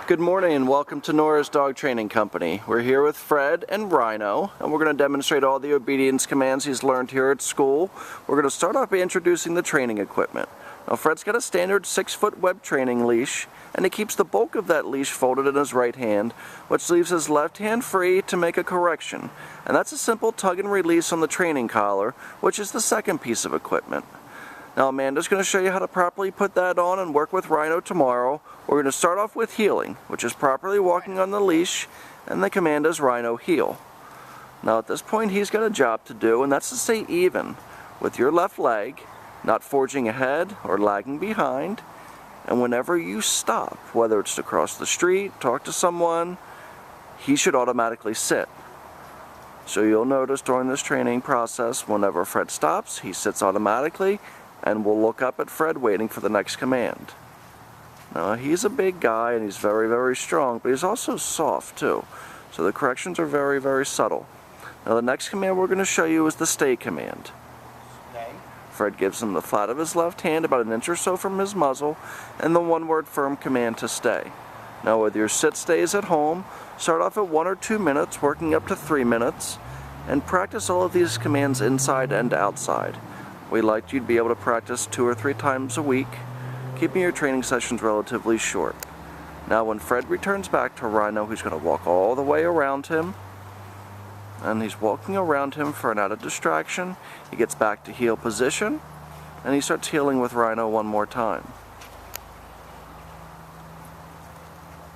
Good morning and welcome to Nora's Dog Training Company. We're here with Fred and Rhino, and we're going to demonstrate all the obedience commands he's learned here at school. We're going to start off by introducing the training equipment. Now Fred's got a standard 6-foot web training leash, and he keeps the bulk of that leash folded in his right hand, which leaves his left hand free to make a correction. And that's a simple tug and release on the training collar, which is the second piece of equipment. Now Amanda's going to show you how to properly put that on and work with Rhino tomorrow. We're going to start off with heeling, which is properly walking on the leash, and the command is Rhino heel. Now at this point he's got a job to do, and that's to stay even with your left leg, not forging ahead or lagging behind. And whenever you stop, whether it's to cross the street, talk to someone, he should automatically sit. So you'll notice during this training process, whenever Fred stops, he sits automatically, and we'll look up at Fred waiting for the next command. Now he's a big guy and he's very, very strong, but he's also soft too. So the corrections are very, very subtle. Now the next command we're going to show you is the stay command. Stay. Fred gives him the flat of his left hand about an inch or so from his muzzle, and the one-word firm command to stay. Now with your sit stays at home, start off at 1 or 2 minutes, working up to 3 minutes, and practice all of these commands inside and outside. We like you to be able to practice 2 or 3 times a week, keeping your training sessions relatively short. Now when Fred returns back to Rhino, he's going to walk all the way around him, and he's walking around him for an added distraction. He gets back to heel position, and he starts heeling with Rhino one more time.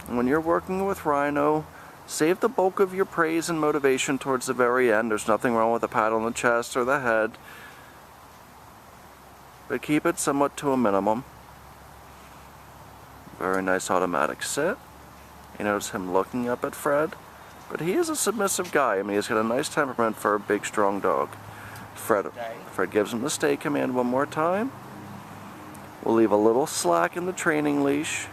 And when you're working with Rhino, save the bulk of your praise and motivation towards the very end. There's nothing wrong with a pat on the chest or the head, but keep it somewhat to a minimum. Very nice automatic sit. You notice him looking up at Fred, but he is a submissive guy. I mean, he's got a nice temperament for a big, strong dog. Fred gives him the stay command one more time. We'll leave a little slack in the training leash.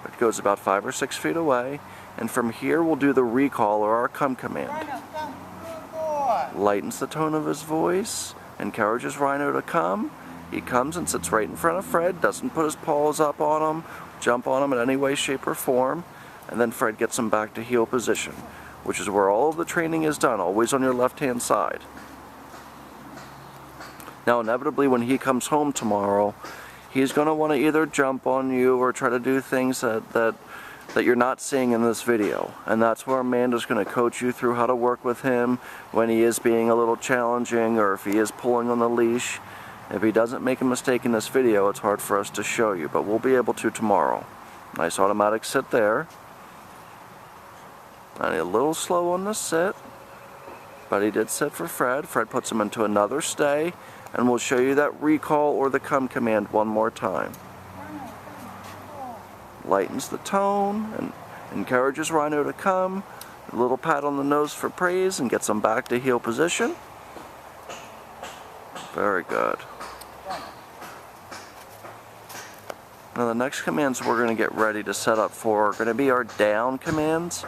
It goes about 5 or 6 feet away, and from here we'll do the recall or our come command. Lightens the tone of his voice, encourages Rhino to come. He comes and sits right in front of Fred, doesn't put his paws up on him, jump on him in any way, shape, or form, and then Fred gets him back to heel position, which is where all of the training is done, always on your left-hand side. Now inevitably when he comes home tomorrow, he's going to want to either jump on you or try to do things that you're not seeing in this video. And that's where Amanda's going to coach you through how to work with him when he is being a little challenging or if he is pulling on the leash. If he doesn't make a mistake in this video, it's hard for us to show you, but we'll be able to tomorrow. Nice automatic sit there. And a little slow on the sit, but he did sit for Fred. Fred puts him into another stay, and we'll show you that recall or the come command one more time. Lightens the tone and encourages Rhino to come. A little pat on the nose for praise and gets him back to heel position. Very good. Now the next commands we're going to get ready to set up for are going to be our down commands.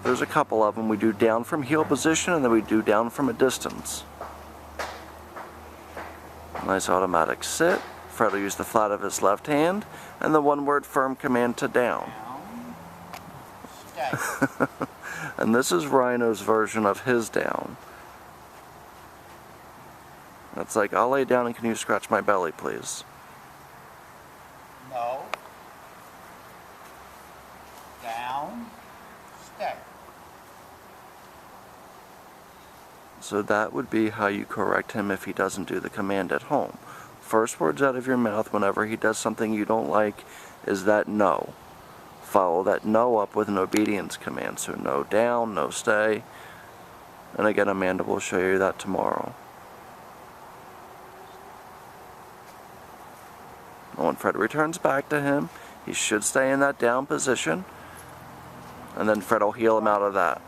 There's a couple of them. We do down from heel position and then we do down from a distance. Nice automatic sit. Fred will use the flat of his left hand and the one-word firm command to down. And this is Rhino's version of his down. It's like, I'll lay down and can you scratch my belly, please? No. Down. Stay. So that would be how you correct him if he doesn't do the command at home. First words out of your mouth whenever he does something you don't like is that no. Follow that no up with an obedience command. So no down, no stay. And again, Amanda will show you that tomorrow. When Fred returns back to him, he should stay in that down position, and then Fred will heel him out of that.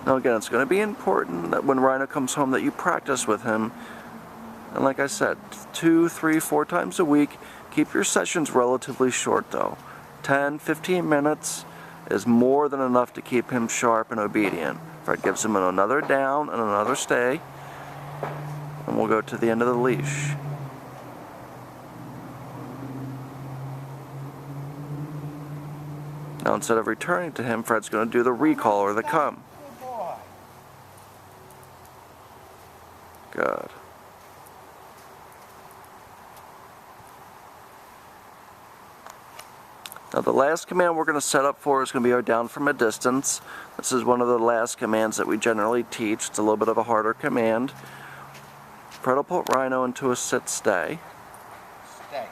Now again, it's going to be important that when Rhino comes home that you practice with him, and like I said, 2, 3, 4 times a week. Keep your sessions relatively short though. 10, 15 minutes is more than enough to keep him sharp and obedient. Fred gives him another down and another stay. And we'll go to the end of the leash. Now instead of returning to him, Fred's going to do the recall or the come. Good boy. Good. Now the last command we're going to set up for is going to be our down from a distance. This is one of the last commands that we generally teach. It's a little bit of a harder command. Fred will put Rhino into a sit stay. Stay.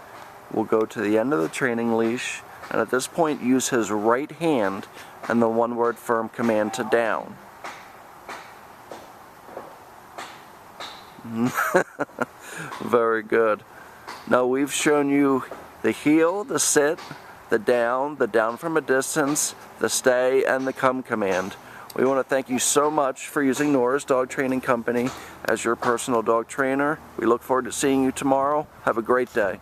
We'll go to the end of the training leash, and at this point use his right hand and the one-word firm command to down. Very good. Now we've shown you the heel, the sit, the down from a distance, the stay, and the come command. We want to thank you so much for using Nora's Dog Training Company as your personal dog trainer. We look forward to seeing you tomorrow. Have a great day.